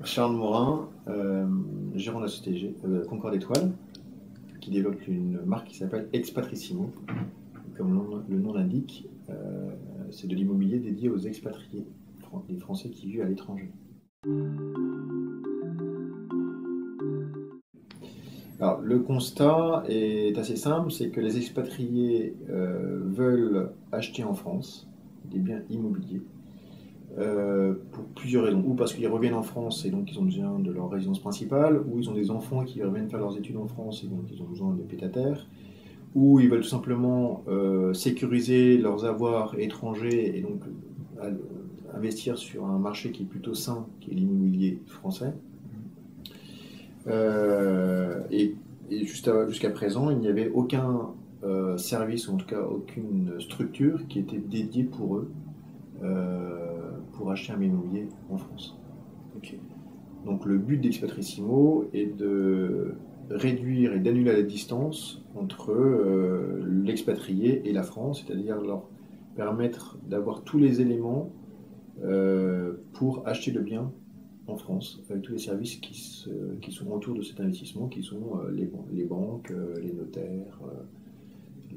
Charles Morin, gérant de la société Concorde Étoile, qui développe une marque qui s'appelle Expatrissimo. Comme le nom l'indique, c'est de l'immobilier dédié aux expatriés, les Français qui vivent à l'étranger. Alors, le constat est assez simple, c'est que les expatriés veulent acheter en France des biens immobiliers pour plusieurs raisons. Ou parce qu'ils reviennent en France et donc ils ont besoin de leur résidence principale, ou ils ont des enfants qui reviennent faire leurs études en France et donc ils ont besoin de pied-à-terre, ou ils veulent tout simplement sécuriser leurs avoirs étrangers et donc investir sur un marché qui est plutôt sain, qui est l'immobilier français. Et jusqu'à présent, il n'y avait aucun service, ou en tout cas aucune structure qui était dédiée pour eux pour acheter un bien immobilier en France. Ok. Donc le but d'Expatrissimo est de réduire et d'annuler la distance entre l'expatrié et la France, c'est-à-dire leur permettre d'avoir tous les éléments pour acheter le bien en France, avec tous les services qui sont autour de cet investissement, qui sont les banques, les notaires,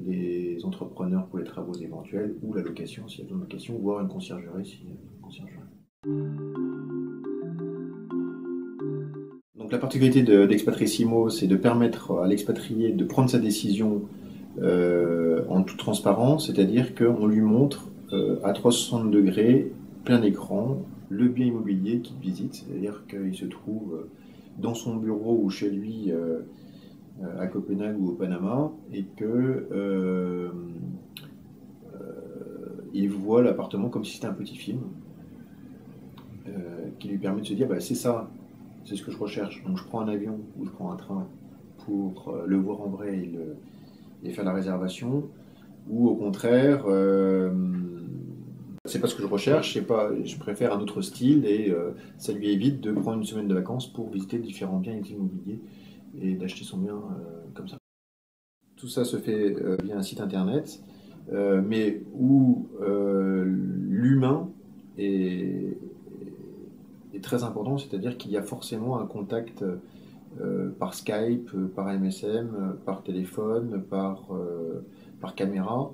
les entrepreneurs pour les travaux éventuels, ou la location s'il y a besoin de location, voire une conciergerie s'il y a une conciergerie. Donc la particularité d'Expatrissimo, c'est de permettre à l'expatrié de prendre sa décision en toute transparence, c'est-à-dire qu'on lui montre à 360 degrés, plein écran, le bien immobilier qu'il visite, c'est-à-dire qu'il se trouve dans son bureau ou chez lui à Copenhague ou au Panama, et que il voit l'appartement comme si c'était un petit film qui lui permet de se dire bah, c'est ça, c'est ce que je recherche. Donc je prends un avion ou je prends un train pour le voir en vrai et faire la réservation, ou au contraire c'est pas ce que je recherche, c'est pas, je préfère un autre style et ça lui évite de prendre une semaine de vacances pour visiter différents biens immobiliers et d'acheter son bien comme ça. Tout ça se fait via un site internet, mais où l'humain est très important, c'est-à-dire qu'il y a forcément un contact par Skype, par MSM, par téléphone, par caméra,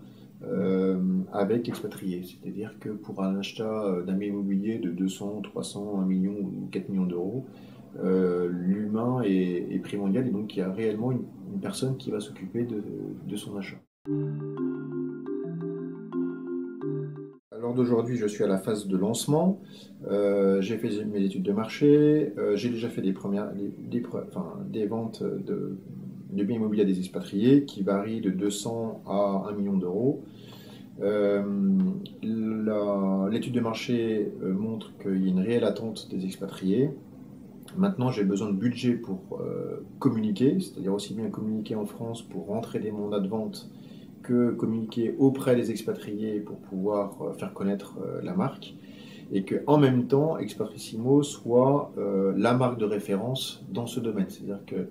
avec l'expatrié. C'est-à-dire que pour un achat d'un bien immobilier de 200, 300, 1 million ou 4 millions d'euros, l'humain est primordial et donc il y a réellement une personne qui va s'occuper de son achat. Alors d'aujourd'hui, je suis à la phase de lancement. J'ai fait mes études de marché. J'ai déjà fait des ventes de biens immobiliers à des expatriés qui varient de 200 à 1 million d'euros. L'étude de marché montre qu'il y a une réelle attente des expatriés. Maintenant, j'ai besoin de budget pour communiquer, c'est-à-dire aussi bien communiquer en France pour rentrer des mandats de vente que communiquer auprès des expatriés pour pouvoir faire connaître la marque, et que en même temps Expatrissimo soit la marque de référence dans ce domaine. C'est-à-dire que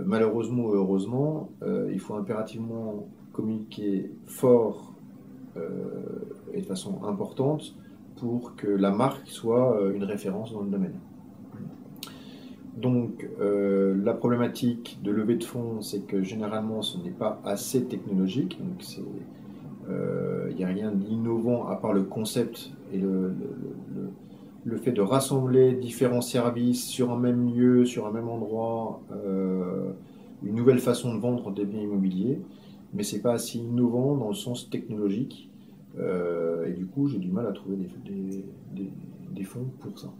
malheureusement ou heureusement, il faut impérativement communiquer fort et de façon importante pour que la marque soit une référence dans le domaine. Donc la problématique de levée de fonds, c'est que généralement ce n'est pas assez technologique, donc il n'y a rien d'innovant à part le concept et le fait de rassembler différents services sur un même lieu, sur un même endroit, une nouvelle façon de vendre des biens immobiliers, mais c'est pas assez innovant dans le sens technologique, et du coup j'ai du mal à trouver des fonds pour ça.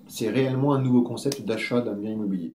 C'est réellement un nouveau concept d'achat d'un bien immobilier.